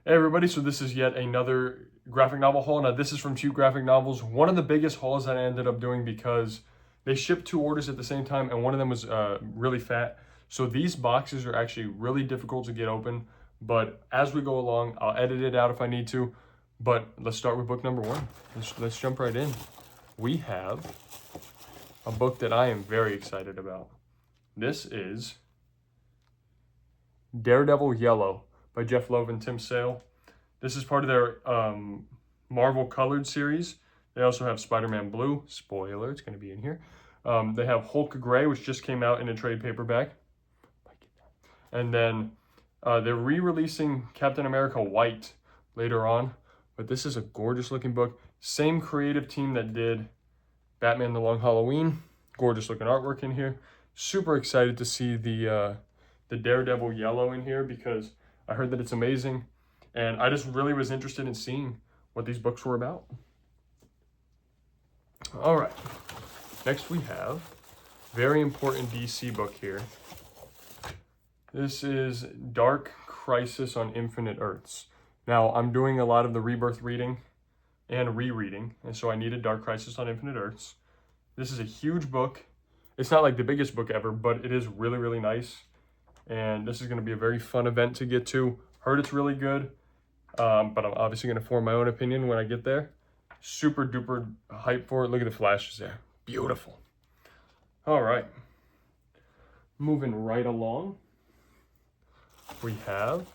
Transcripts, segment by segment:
Hey everybody, so this is yet another graphic novel haul. Now this is from Cheap Graphic Novels, one of the biggest hauls that I ended up doing because they shipped two orders at the same time and one of them was really fat. So these boxes are actually really difficult to get open, but as we go along, I'll edit it out if I need to. But let's start with book number one. Let's jump right in. We have a book that I am very excited about. This is Daredevil Yellow by Jeff Loeb and Tim Sale. This is part of their Marvel Colored series. They also have Spider-Man Blue. Spoiler, it's going to be in here. They have Hulk Gray, which just came out in a trade paperback. And then they're re-releasing Captain America White later on. But this is a gorgeous looking book. Same creative team that did Batman The Long Halloween. Gorgeous looking artwork in here. Super excited to see the Daredevil Yellow in here because I heard that it's amazing. And I just really was interested in seeing what these books were about. All right. Next we have very important DC book here. This is Dark Crisis on Infinite Earths. Now, I'm doing a lot of the Rebirth reading and rereading, and so I needed Dark Crisis on Infinite Earths. This is a huge book. It's not like the biggest book ever, but it is really, really nice. And this is going to be a very fun event to get to. Heard it's really good, but I'm obviously going to form my own opinion when I get there. Super duper hype for it. Look at the flashes there. Beautiful. All right. Moving right along, we have...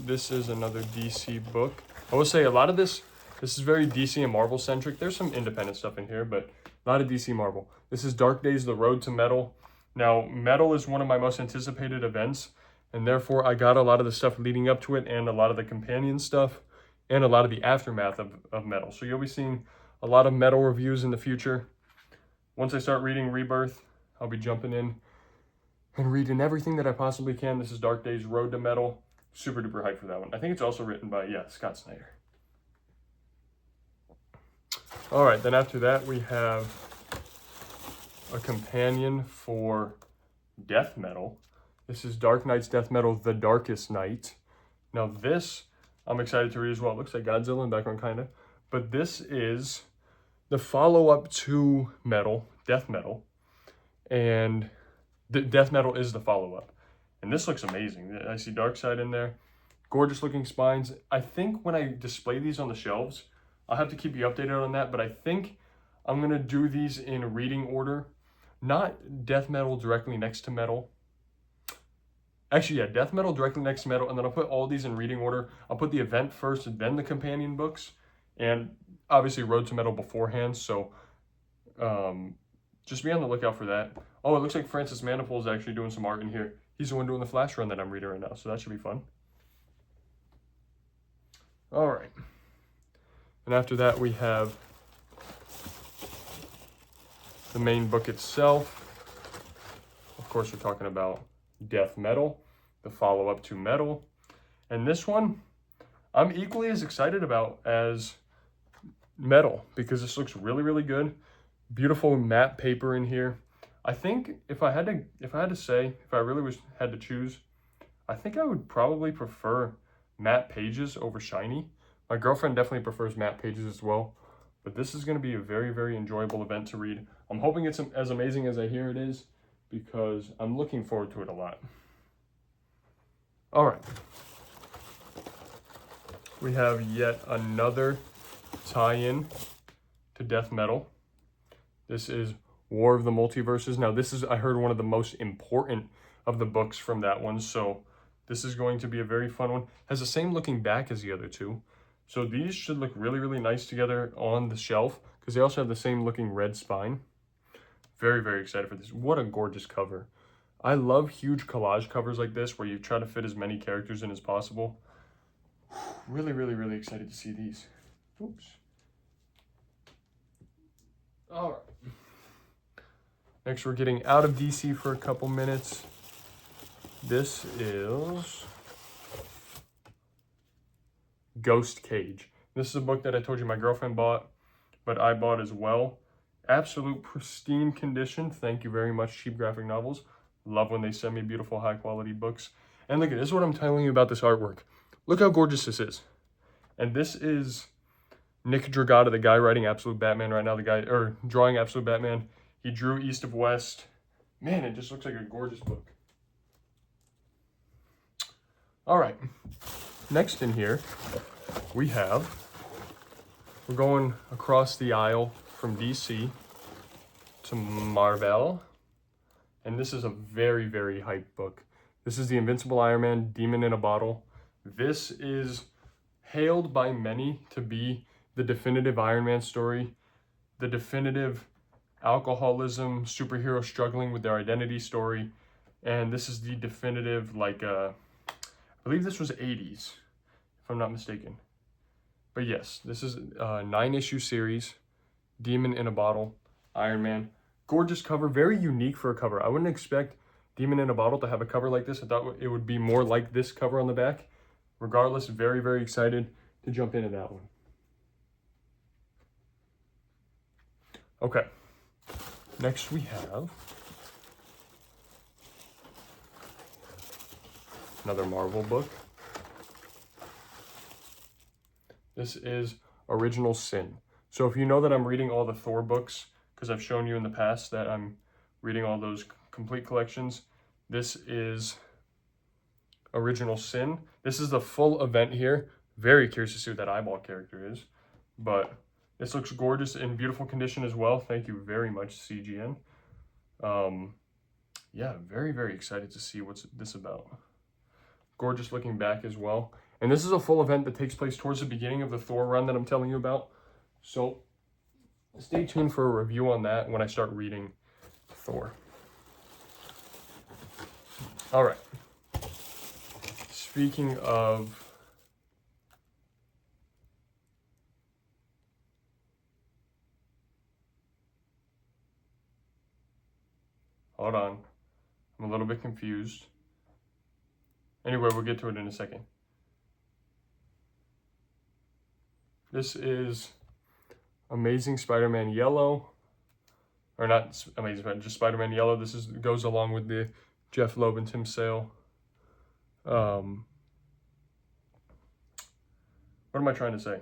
This is another DC book. I will say a lot of this is very DC and Marvel centric. There's some independent stuff in here, but a lot of DC Marvel. This is Dark Days, The Road to Metal. Now, Metal is one of my most anticipated events, and therefore I got a lot of the stuff leading up to it and a lot of the companion stuff and a lot of the aftermath of Metal. So you'll be seeing a lot of Metal reviews in the future. Once I start reading Rebirth, I'll be jumping in and reading everything that I possibly can. This is Dark Days, Road to Metal. Super duper hyped for that one. I think it's also written by, Scott Snyder. All right, then after that, we have a companion for death metal. This is Dark Knight's Death Metal, The Darkest Night. Now this, I'm excited to read as well. It looks like Godzilla in the background, kind of. But this is the follow-up to Metal, Death Metal. And the Death Metal is the follow-up. And this looks amazing. I see Darkseid in there. Gorgeous looking spines. I think when I display these on the shelves, I'll have to keep you updated on that, but I think I'm going to do these in reading order. Not Death Metal directly next to Metal. Actually, Death Metal directly next to Metal, and then I'll put all these in reading order. I'll put the event first, and then the companion books, and obviously Road to Metal beforehand, so just be on the lookout for that. Oh, it looks like Francis Manifold is actually doing some art in here. He's the one doing the Flash run that I'm reading right now, so that should be fun. All right. And after that, we have the main book itself. Of course, we're talking about Death Metal, the follow-up to Metal. And this one, I'm equally as excited about as Metal because this looks really, really good. Beautiful matte paper in here. I think if I had to had to choose, I think I would probably prefer matte pages over shiny. My girlfriend definitely prefers matte pages as well, but this is going to be a very, very enjoyable event to read. I'm hoping it's as amazing as I hear it is because I'm looking forward to it a lot. All right. We have yet another tie-in to Death Metal. This is War of the Multiverses. Now, this is, I heard, one of the most important of the books from that one, so this is going to be a very fun one. Has the same looking back as the other two. So these should look really, really nice together on the shelf because they also have the same looking red spine. Very, very excited for this. What a gorgeous cover. I love huge collage covers like this where you try to fit as many characters in as possible. Really, really, really excited to see these. Oops. All right. Next, we're getting out of DC for a couple minutes. This is Ghost Cage. This is a book that I told you my girlfriend bought, but I bought as well. Absolute pristine condition. Thank you very much, Cheap Graphic Novels. Love when they send me beautiful, high-quality books. And look at this is what I'm telling you about this artwork. Look how gorgeous this is. And this is Nick Dragotta, the guy writing Absolute Batman right now, drawing Absolute Batman. He drew East of West. Man, it just looks like a gorgeous book. All right, next in here, we're going across the aisle from DC to Marvel. And this is a very, very hyped book. This is The Invincible Iron Man, Demon in a Bottle. This is hailed by many to be the definitive Iron Man story, the definitive alcoholism, superhero struggling with their identity story. And this is the definitive, I believe this was 80s, if I'm not mistaken. But yes, this is a 9-issue series, Demon in a Bottle, Iron Man. Gorgeous cover, very unique for a cover. I wouldn't expect Demon in a Bottle to have a cover like this. I thought it would be more like this cover on the back. Regardless, very, very excited to jump into that one. Okay, next we have another Marvel book. This is Original Sin. So if you know that I'm reading all the Thor books, because I've shown you in the past that I'm reading all those complete collections, this is Original Sin. This is the full event here. Very curious to see what that eyeball character is. But this looks gorgeous in beautiful condition as well. Thank you very much, CGN. Yeah, very, very excited to see what's this about. Gorgeous looking back as well. And this is a full event that takes place towards the beginning of the Thor run that I'm telling you about. So stay tuned for a review on that when I start reading Thor. All right. Speaking of hold on, I'm a little bit confused. Anyway, we'll get to it in a second. This is Amazing Spider-Man Yellow, or not Amazing Spider-Man, just Spider-Man Yellow. This goes along with the Jeff Loeb and Tim Sale. What am I trying to say?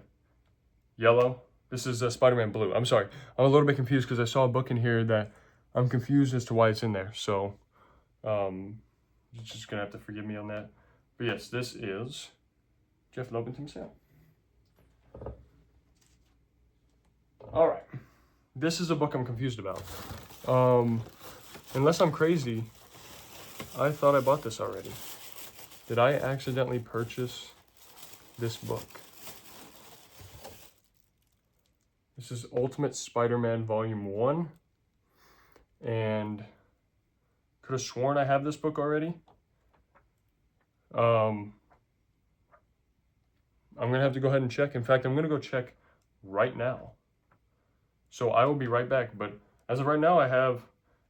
Yellow. This is Spider-Man Blue. I'm sorry. I'm a little bit confused because I saw a book in here that I'm confused as to why it's in there. So, you're just going to have to forgive me on that. But yes, this is Jeff Loeb and Tim Sale. All right. This is a book I'm confused about. Unless I'm crazy, I thought I bought this already. Did I accidentally purchase this book? This is Ultimate Spider-Man Volume 1. And could have sworn I have this book already. I'm going to have to go ahead and check. In fact, I'm going to go check right now. So I will be right back. But as of right now, I have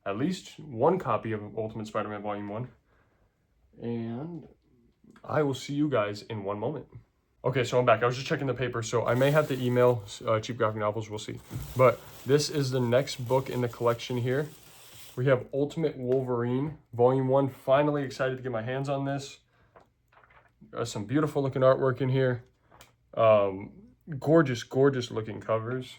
at least one copy of Ultimate Spider-Man Volume 1. And I will see you guys in one moment. Okay, so I'm back. I was just checking the paper, so I may have to email Cheap Graphic Novels. We'll see. But this is the next book in the collection here. We have Ultimate Wolverine, Volume 1. Finally excited to get my hands on this. Some beautiful looking artwork in here. Gorgeous, gorgeous looking covers.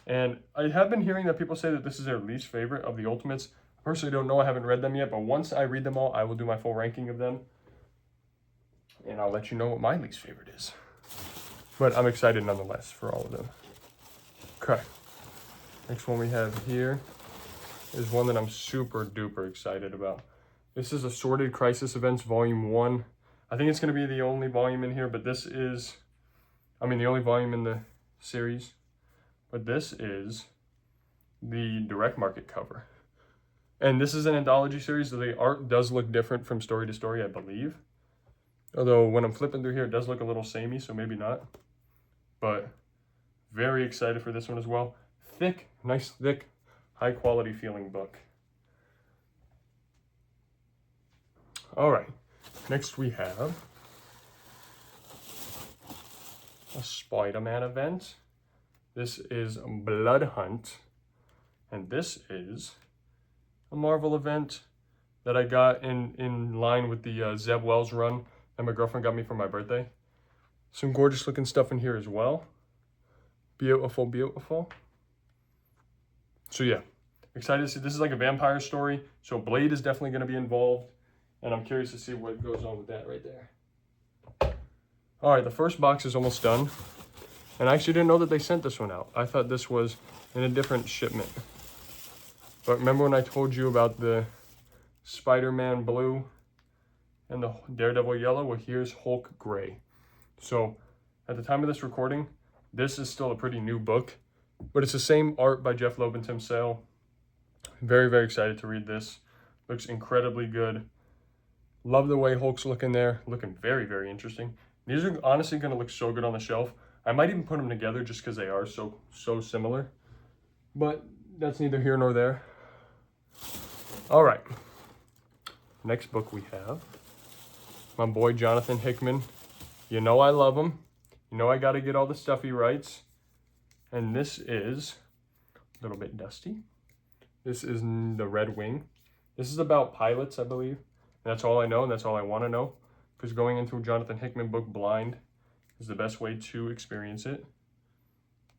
And I have been hearing that people say that this is their least favorite of the Ultimates. I personally don't know. I haven't read them yet, but once I read them all, I will do my full ranking of them. And I'll let you know what my least favorite is. But I'm excited nonetheless for all of them. Okay. Next one we have here is one that I'm super duper excited about. This is Assorted Crisis Events Volume 1. I think it's going to be the only volume in here, but this is, the only volume in the series. But this is the direct market cover. And this is an anthology series, so the art does look different from story to story, I believe. Although when I'm flipping through here, it does look a little samey, so maybe not. But very excited for this one as well. Thick, nice, thick, high quality feeling book. All right, next we have a Spider-Man event. This is Blood Hunt, and this is a Marvel event that I got in line with the Zeb Wells run that my girlfriend got me for my birthday. Some gorgeous looking stuff in here as well. Beautiful, beautiful. So yeah, excited to see. This is like a vampire story, so Blade is definitely going to be involved, and I'm curious to see what goes on with that right there. All right, the first box is almost done, and I actually didn't know that they sent this one out. I thought this was in a different shipment. But remember when I told you about the Spider-Man blue and the Daredevil yellow? Well, here's Hulk gray. So at the time of this recording, this is still a pretty new book, but it's the same art by Jeff Loeb and Tim Sale. Very, very excited to read this. Looks incredibly good. Love the way Hulk's looking there. Looking very, very interesting. These are honestly going to look so good on the shelf. I might even put them together just because they are so similar. But that's neither here nor there. All right. Next book we have my boy Jonathan Hickman. You know I love him. You know I got to get all the stuff he writes. And this is a little bit dusty. This is The Red Wing. This is about pilots, I believe. And that's all I know, and that's all I want to know. Because going into a Jonathan Hickman book blind is the best way to experience it.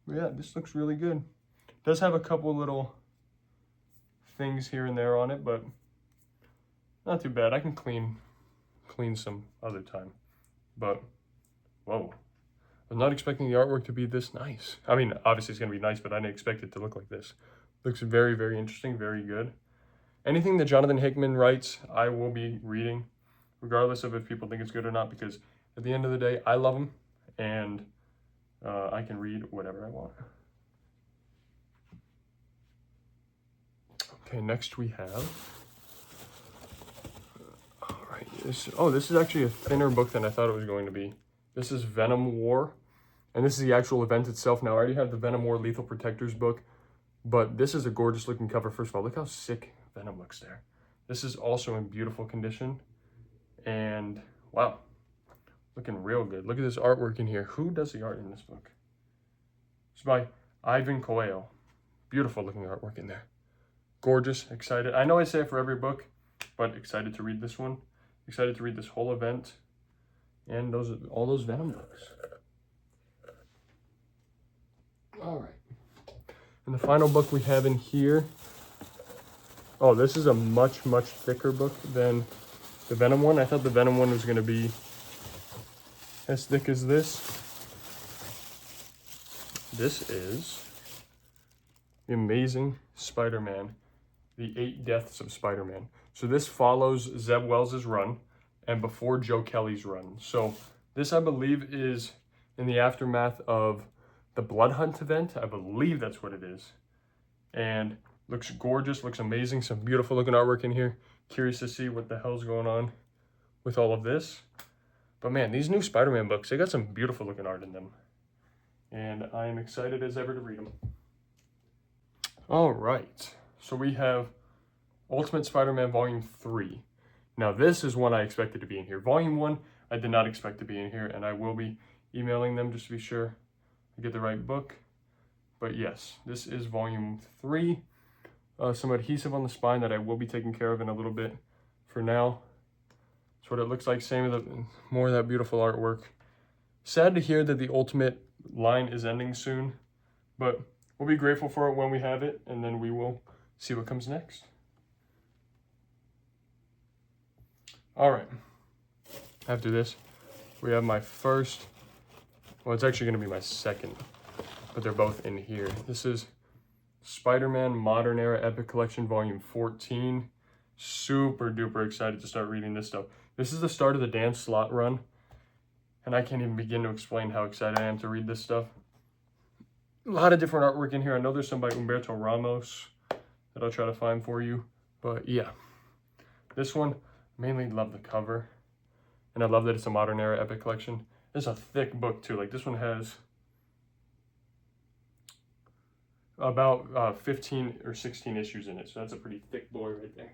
But yeah, this looks really good. It does have a couple little things here and there on it, but not too bad. I can clean some other time. But, whoa. I was not expecting the artwork to be this nice. I mean, obviously it's going to be nice, but I didn't expect it to look like this. Looks very, very interesting, very good. Anything that Jonathan Hickman writes, I will be reading, regardless of if people think it's good or not, because at the end of the day, I love him, and I can read whatever I want. Okay, next we have... All right, this is actually a thinner book than I thought it was going to be. This is Venom War, and this is the actual event itself. Now, I already have the Venom War Lethal Protectors book, but this is a gorgeous looking cover. First of all, look how sick Venom looks there. This is also in beautiful condition, and wow, looking real good. Look at this artwork in here. Who does the art in this book? It's by Ivan Coelho. Beautiful looking artwork in there. Gorgeous, excited. I know I say it for every book, but excited to read this one. Excited to read this whole event. And all those Venom books. All right. And the final book we have in here. Oh, this is a much, much thicker book than the Venom one. I thought the Venom one was going to be as thick as this. This is The Amazing Spider-Man, The 8 Deaths of Spider-Man. So this follows Zeb Wells' run and before Joe Kelly's run. So this, I believe, is in the aftermath of the Blood Hunt event. I believe that's what it is. And looks gorgeous, looks amazing. Some beautiful looking artwork in here. Curious to see what the hell's going on with all of this. But man, these new Spider-Man books, they got some beautiful looking art in them. And I am excited as ever to read them. All right, so we have Ultimate Spider-Man Volume 3. Now, this is one I expected to be in here. Volume 1, I did not expect to be in here, and I will be emailing them just to be sure I get the right book. But yes, this is Volume 3. Some adhesive on the spine that I will be taking care of in a little bit. For now, that's what it looks like. Same with more of that beautiful artwork. Sad to hear that the Ultimate line is ending soon, but we'll be grateful for it when we have it, and then we will see what comes next. All right, after this, we have my first, well, it's actually gonna be my second, but they're both in here. This is Spider-Man Modern Era Epic Collection Volume 14. Super duper excited to start reading this stuff. This is the start of the Dan Slott run, and I can't even begin to explain how excited I am to read this stuff. A lot of different artwork in here. I know there's some by Humberto Ramos that I'll try to find for you, but yeah. This one, mainly love the cover, and I love that it's a Modern Era Epic Collection. It's a thick book too. Like this one has about 15 or 16 issues in it, so that's a pretty thick boy right there.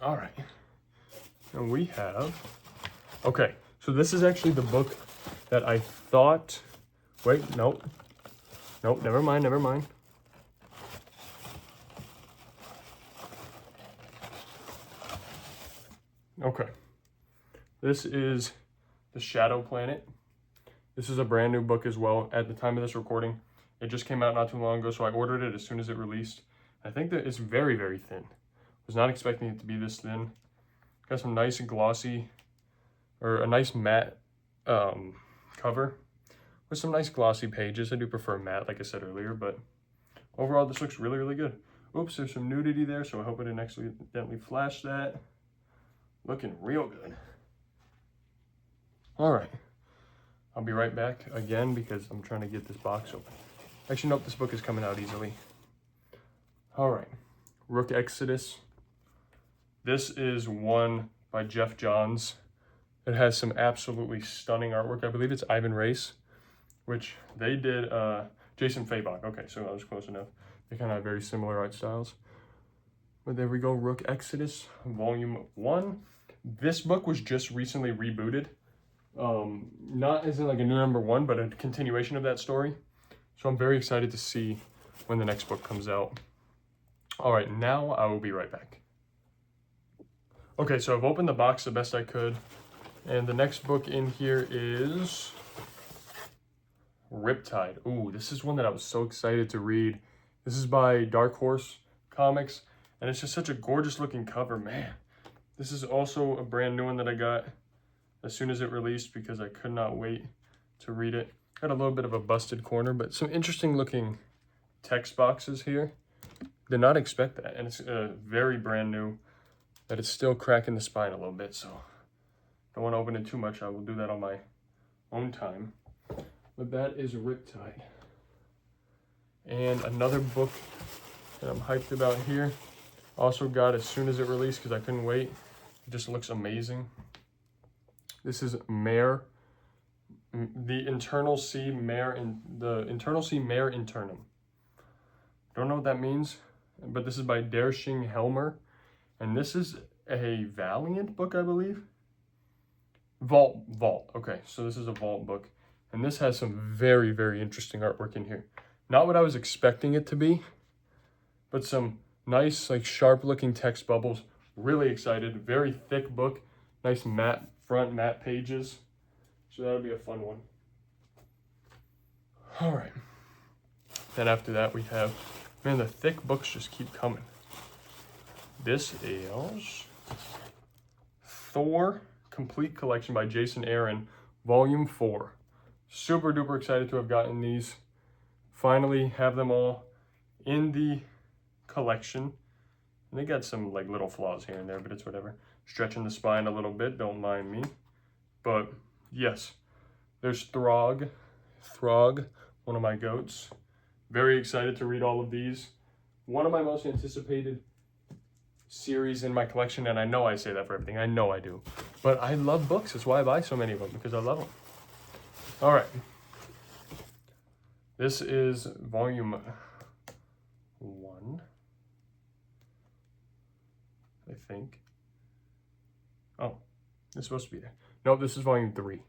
All right, and we have, okay, so this is actually the book that I thought, wait, nope, never mind. Okay. This is The Shadow Planet. This is a brand new book as well at the time of this recording. It just came out not too long ago, so I ordered it as soon as it released. I think that it's very, very thin. Was not expecting it to be this thin. Got some nice glossy, or a nice matte cover with some nice glossy pages. I do prefer matte, like I said earlier, but overall this looks really, really good. Oops, there's some nudity there, so I hope I didn't accidentally flash that. Looking real good. All right, I'll be right back again because I'm trying to get this box open. Actually, nope, this book is coming out easily. All right, Rook Exodus. This is one by Geoff Johns. It has some absolutely stunning artwork. I believe it's Ivan Reis, which they did Jason Fabok. Okay, so I was close enough. They kind of have very similar art styles. But there we go, Rook Exodus, Volume 1. This book was just recently rebooted. Not as in like a new #1, but a continuation of that story. So I'm very excited to see when the next book comes out. All right, now I will be right back. Okay, so I've opened the box the best I could. And the next book in here is Riptide. Ooh, this is one that I was so excited to read. This is by Dark Horse Comics, and it's just such a gorgeous looking cover, man. This is also a brand new one that I got as soon as it released because I could not wait to read it. Got a little bit of a busted corner, but some interesting looking text boxes here. Did not expect that, and it's very brand new, that it's still cracking the spine a little bit, so don't want to open it too much. I will do that on my own time. But that is Riptide. And another book that I'm hyped about here, also got as soon as it released because I couldn't wait. It just looks amazing. This is Mare, the Internal Sea Mare Internum. Don't know what that means, but this is by Dershing Helmer, and this is a Valiant book, I believe. Vault. Okay, so this is a Vault book, and this has some very, very interesting artwork in here. Not what I was expecting it to be, but some nice, like, sharp-looking text bubbles. Really excited. Very thick book. Nice matte front, matte pages. So that'll be a fun one. All right. Then after that we have, man, the thick books just keep coming. This is Thor Complete Collection by Jason Aaron, Volume 4. Super duper excited to have gotten these. Finally have them all in the collection. And they got some like little flaws here and there, but it's whatever. Stretching the spine a little bit, don't mind me. But yes, there's Throg, one of my goats. Very excited to read all of these. One of my most anticipated series in my collection, and I know I say that for everything. I know I do. But I love books. That's why I buy so many of them, because I love them. All right. This is Volume 1, I think. Oh, it's supposed to be there. No, this is Volume 3.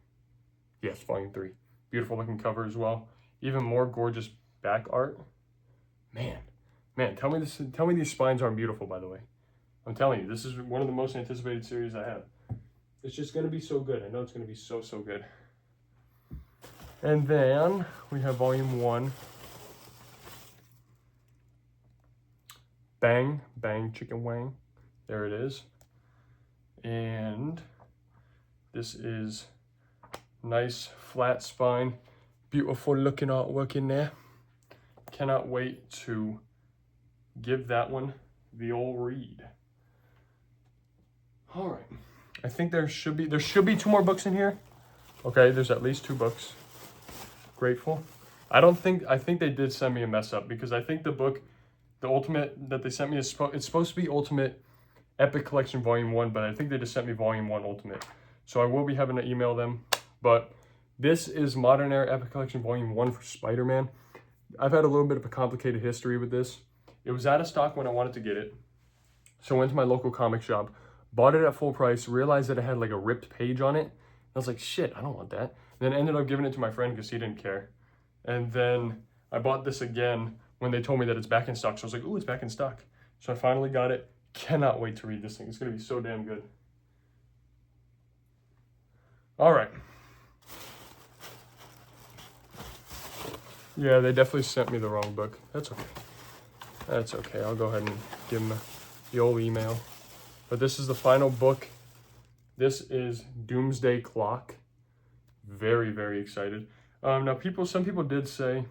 Yes, Volume 3. Beautiful looking cover as well. Even more gorgeous back art. Man, tell me these spines aren't beautiful, by the way. I'm telling you, this is one of the most anticipated series I have. It's just going to be so good. I know it's going to be so good. And then we have Volume 1. Bang, Bang, Chicken Wang. There it is. And this is nice flat spine. Beautiful looking artwork in there. Cannot wait to give that one the old read. All right. I think there should be 2 more books in here. Okay, there's at least 2 books. Grateful. I think they did send me a mess up, because I think the book, the Ultimate that they sent me is it's supposed to be Ultimate Epic Collection Volume 1, but I think they just sent me Volume 1 Ultimate. So I will be having to email them. But this is Modern Era Epic Collection Volume 1 for Spider-Man. I've had a little bit of a complicated history with this. It was out of stock when I wanted to get it. So I went to my local comic shop, bought it at full price, realized that it had like a ripped page on it. I was like, shit, I don't want that. And then ended up giving it to my friend because he didn't care. And then I bought this again when they told me that it's back in stock. So I was like, ooh, it's back in stock. So I finally got it. Cannot wait to read this thing. It's going to be so damn good. All right. Yeah, they definitely sent me the wrong book. That's okay. That's okay. I'll go ahead and give them the old email. But this is the final book. This is Doomsday Clock. Very, very excited. Now, some people did say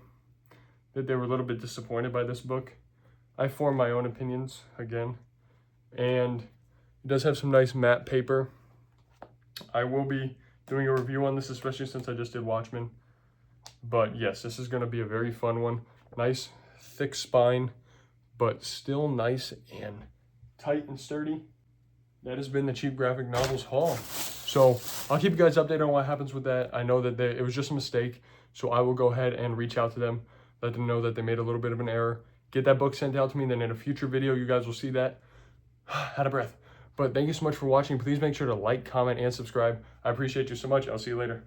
that they were a little bit disappointed by this book. I form my own opinions again. And it does have some nice matte paper. I will be doing a review on this, especially since I just did Watchmen. But yes, this is going to be a very fun one. Nice, thick spine, but still nice and tight and sturdy. That has been the Cheap Graphic Novels haul. So I'll keep you guys updated on what happens with that. I know that it was just a mistake, so I will go ahead and reach out to them, let them know that they made a little bit of an error, get that book sent out to me, and then in a future video, you guys will see that. Out of breath. But thank you so much for watching. Please make sure to like, comment, and subscribe. I appreciate you so much. I'll see you later.